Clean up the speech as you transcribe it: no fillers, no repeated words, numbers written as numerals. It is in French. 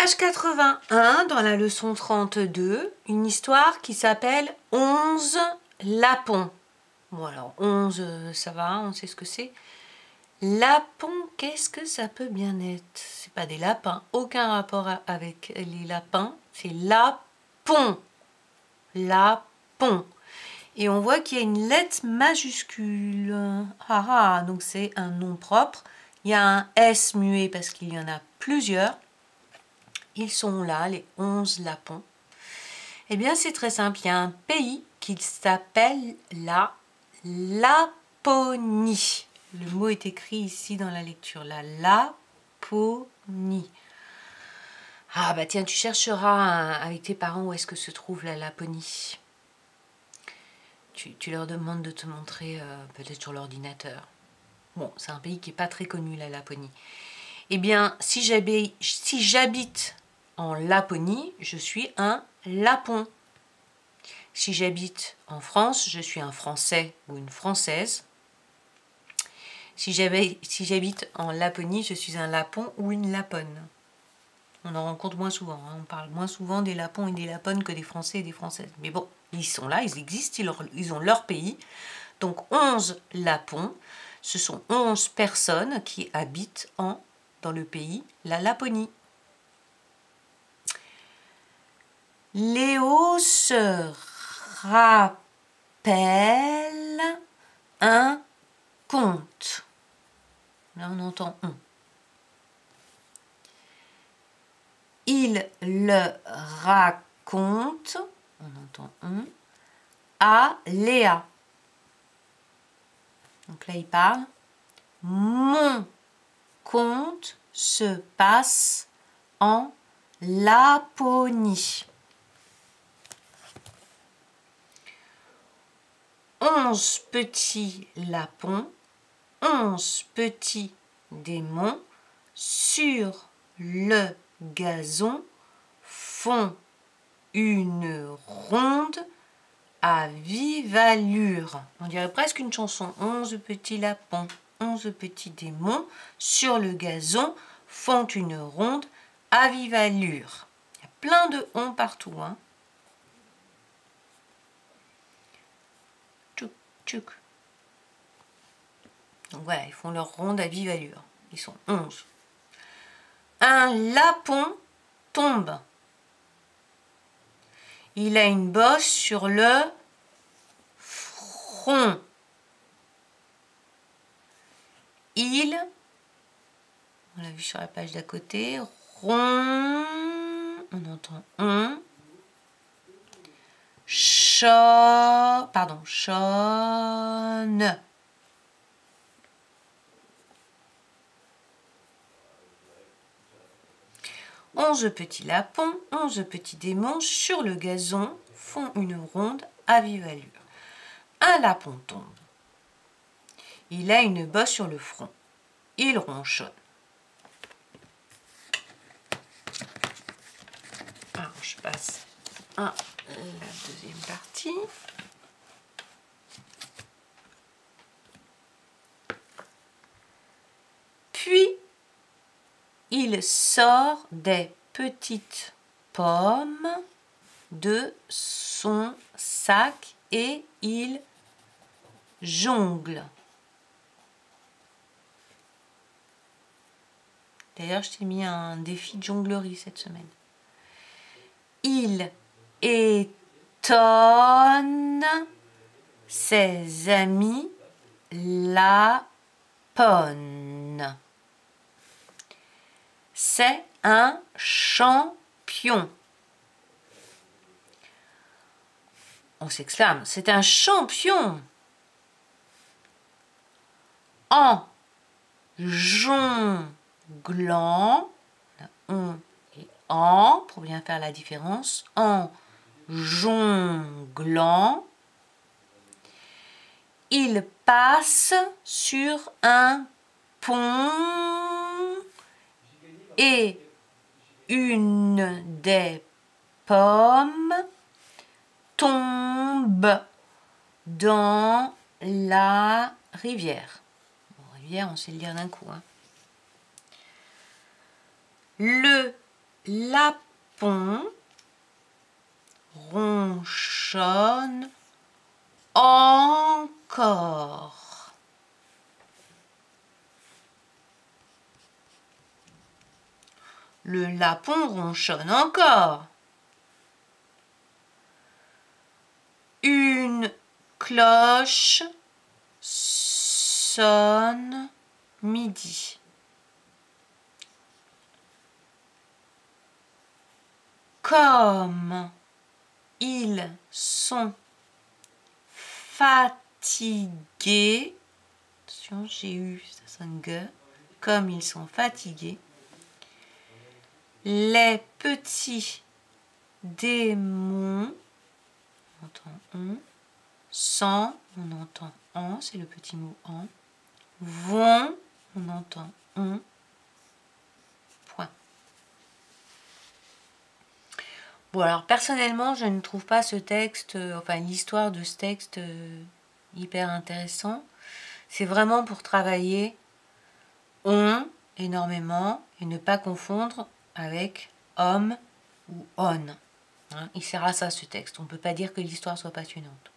Page 81 dans la leçon 32, une histoire qui s'appelle 11 lapons. Bon alors 11 ça va, on sait ce que c'est. Lapon, qu'est-ce que ça peut bien être? C'est pas des lapins, aucun rapport avec les lapins, c'est lapon. Lapon. Et on voit qu'il y a une lettre majuscule. Ah, donc c'est un nom propre. Il y a un S muet parce qu'il y en a plusieurs. Ils sont là, les 11 lapons. Eh bien, c'est très simple. Il y a un pays qui s'appelle la Laponie. Le mot est écrit ici dans la lecture. La Laponie. Ah bah tiens, tu chercheras avec tes parents où est-ce que se trouve la Laponie. Tu leur demandes de te montrer peut-être sur l'ordinateur. Bon, c'est un pays qui n'est pas très connu, la Laponie. Eh bien, si j'habite en Laponie, je suis un Lapon. Si j'habite en France, je suis un Français ou une Française. Si j'habite en Laponie, je suis un Lapon ou une Laponne. On en rencontre moins souvent. Hein. On parle moins souvent des Lapons et des Laponnes que des Français et des Françaises. Mais bon, ils sont là, ils existent, ils ont leur pays. Donc 11 Lapons, ce sont 11 personnes qui habitent dans le pays, la Laponie. Léo se rappelle un conte. Là, on entend on. Il le raconte, on entend on, à Léa. Donc là, il parle. Mon conte se passe en Laponie. 11 petits lapons, 11 petits démons sur le gazon font une ronde à vive allure. On dirait presque une chanson. 11 petits lapons, 11 petits démons sur le gazon font une ronde à vive allure. Il y a plein de on partout. Hein. Tchouk, tchouk. Donc voilà, ils font leur ronde à vive allure. Ils sont 11. Un lapon tombe. Il a une bosse sur le front. Il, on l'a vu sur la page d'à côté, on entend on, chonne. 11 petits lapons, 11 petits démons sur le gazon font une ronde à vive allure. Un lapon tombe. Il a une bosse sur le front. Il ronchonne. Alors, je passe à la deuxième partie. Puis, il sort des petites pommes de son sac et il jongle. D'ailleurs, je t'ai mis un défi de jonglerie cette semaine. Il étonne ses amis lapons. C'est un champion. On s'exclame, c'est un champion. En jonglant, on et en, pour bien faire la différence, en jonglant, il passe sur un pont et une des pommes tombe dans la rivière. Bon, rivière, on sait le lire d'un coup. Hein. Le lapon ronchonne encore. Le lapon ronchonne encore. Une cloche sonne midi. Comme ils sont fatigués, attention, j'ai eu, ça sonne G, comme ils sont fatigués, les petits démons, on entend on, sans, on entend en, c'est le petit mot en, vont, on entend on, point. Bon, alors personnellement, je ne trouve pas ce texte, enfin l'histoire de ce texte hyper intéressant. C'est vraiment pour travailler on énormément et ne pas confondre avec homme ou on. Hein, il sert à ça ce texte. On ne peut pas dire que l'histoire soit passionnante.